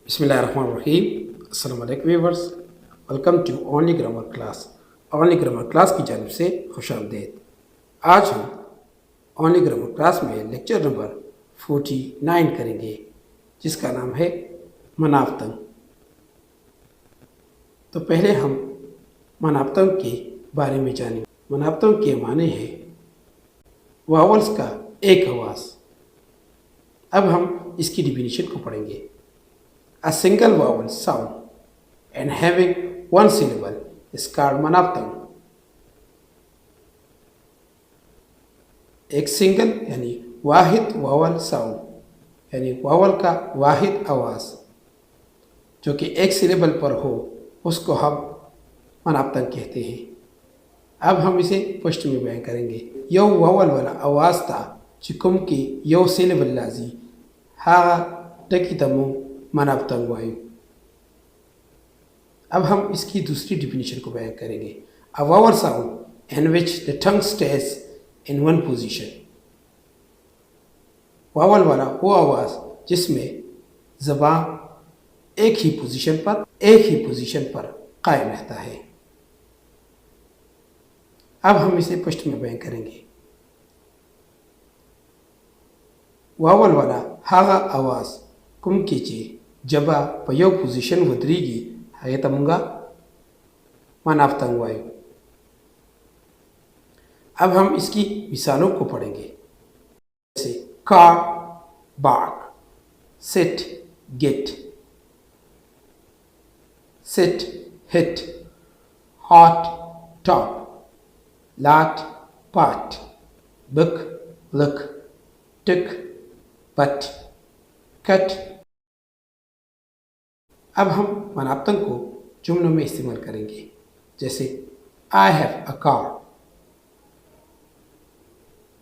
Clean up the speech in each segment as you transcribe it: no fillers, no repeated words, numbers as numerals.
बिस्मिल्लाहिर्रहमानिर्रहीम। अस्सलाम वालेकुम viewers, welcome to only grammar class. Only grammar class की जानिब से खुशामदीद। आज हम ओनली ग्रामर क्लास में लेक्चर नंबर 49 करेंगे, जिसका नाम है मनाफ्तंग। तो पहले हम मनाफ्तंग के बारे में जानेंगे। मनाफ्तंग के माने हैं वावल्स का एक आवाज़। अब हम इसकी डिफिनीशन को पढ़ेंगे। A single vowel sound and having one syllable is called monopthong। एक सिंगल यानी वाहिद वावल साउंड यानी वावल का वाहिद आवाज़ जो कि एक सिलेबल पर हो, उसको हम मनाफ्तंग कहते हैं। अब हम इसे पश्तो में बयान करेंगे। यो वावल वाला आवाज़ था चिकुम की यो सिलेबल लाजी हा टकी तमु मनाफ्तंग वायु। अब हम इसकी दूसरी डिफिनीशन को बयान करेंगे। A vowel sound in which the tongue stays in one position. Vowel वाला वो आवाज़ जिसमें ज़बान एक ही पोजीशन पर कायम रहता है। अब हम इसे पश्तो में बयान करेंगे। वावल वाला हागा आवाज़ कुम कीजिए जबा पयो पोजीशन वदरीगी है तमुंगा मनाफ्तंग वायु। अब हम इसकी मिसालों को पढ़ेंगे, जैसे car bark, sit get, sit hit, hot top, lot pot, book look, took but, cut. अब हम मनाफ्तंग को जुमलों में इस्तेमाल करेंगे, जैसे I have a car.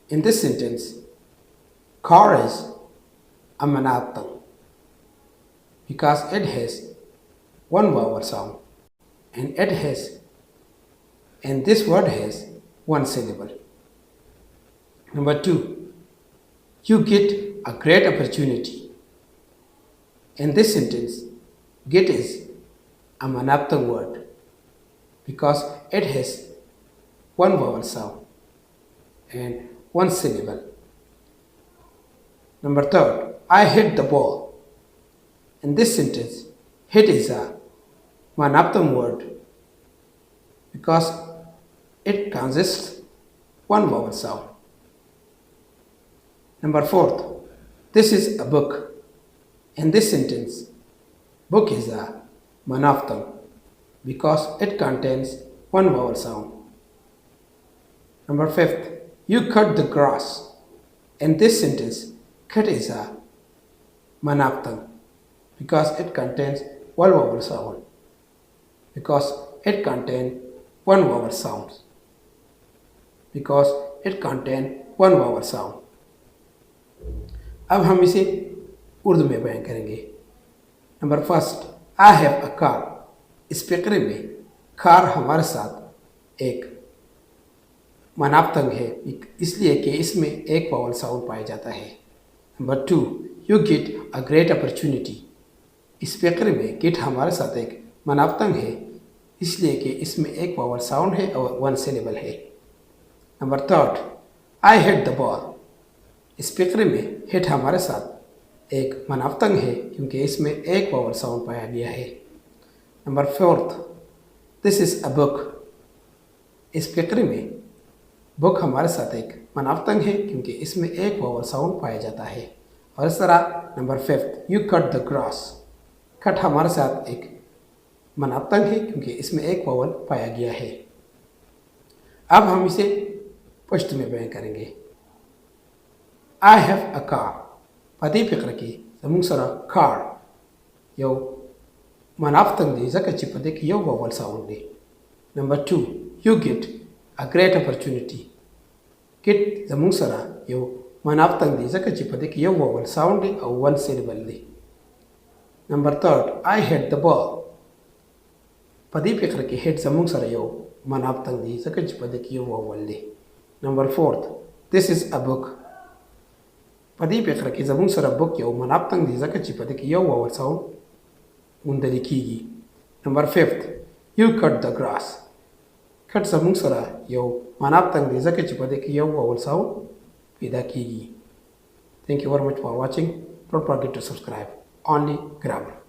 In this sentence car is a monopthong because it has one vowel sound and this word has one syllable. Number 2, you get a great opportunity. In this sentence get is a monopthong word because it has one vowel sound and one syllable. Number 3, I hit the ball. In this sentence hit is a monopthong word because it consists one vowel sound. Number 4, this is a book. In this sentence book is a monopthong because it contains one vowel sound. Number 5, you cut the grass. In this sentence cut is a monopthong because it contains one vowel sound. Because it contains one vowel sound. Because it contains one vowel sound. अब हम इसे उर्दू में बयान करेंगे। Number 1, I have a car. इस फ़िक्रे में car हमारे साथ एक मनाफ्तंग है, इसलिए कि इसमें एक वावल साउंड पाया जाता है। Number 2, you get a great opportunity. इस फ़िक्रे में गेट हमारे साथ एक मनाफ्तंग है, इसलिए कि इसमें एक वावल साउंड है और वन सिलेबल है। Number 3, I hit the ball. इस फ़िक्रे में हिट हमारे साथ एक मनाफ्तंग है क्योंकि इसमें एक वावल साउंड पाया गया है। Number 4, this is a book. इस फ़िक्रे में बुक हमारे साथ एक मनाफ्तंग है क्योंकि इसमें एक वावल साउंड पाया जाता है। और इस तरह number 5, you cut the grass. Cut हमारे साथ एक मनाफ्तंग है क्योंकि इसमें एक वावल पाया गया है। अब हम इसे पश्तो में बयान करेंगे। आई हैव अ कार। पदी फ़िक्र की ज़मूंग सरा कार यो मनाफ्तंग दी ज़का ची पदे की यो वावल साउंड दी। Number 2, you get a great opportunity. Get ज़मूंग सरा यो मनाफ्तंग दी ज़का ची पदे की यो वावल साउंड दी और one syllable the. Number 3, I hit the ball. पदी फ़िक्र की हिट ज़मूंग सरा यो मनाफ्तंग दी ज़का ची पदे की यो वावल दी। Number 4, this is a book. पदी फ़िक्र की ज़मूंग सरा बुक यो मनाफ्तंग दी ज़का ची पदे की यो vowel sound موندلې کیږي. نمبر 5 you cut the grass. کټ زموږ سره یو منابتنګ دی ځکه چې په دې کې یو واول ساوند پیدا کیږي. Thank you very much for watching. Don't forget to subscribe. Only grammar.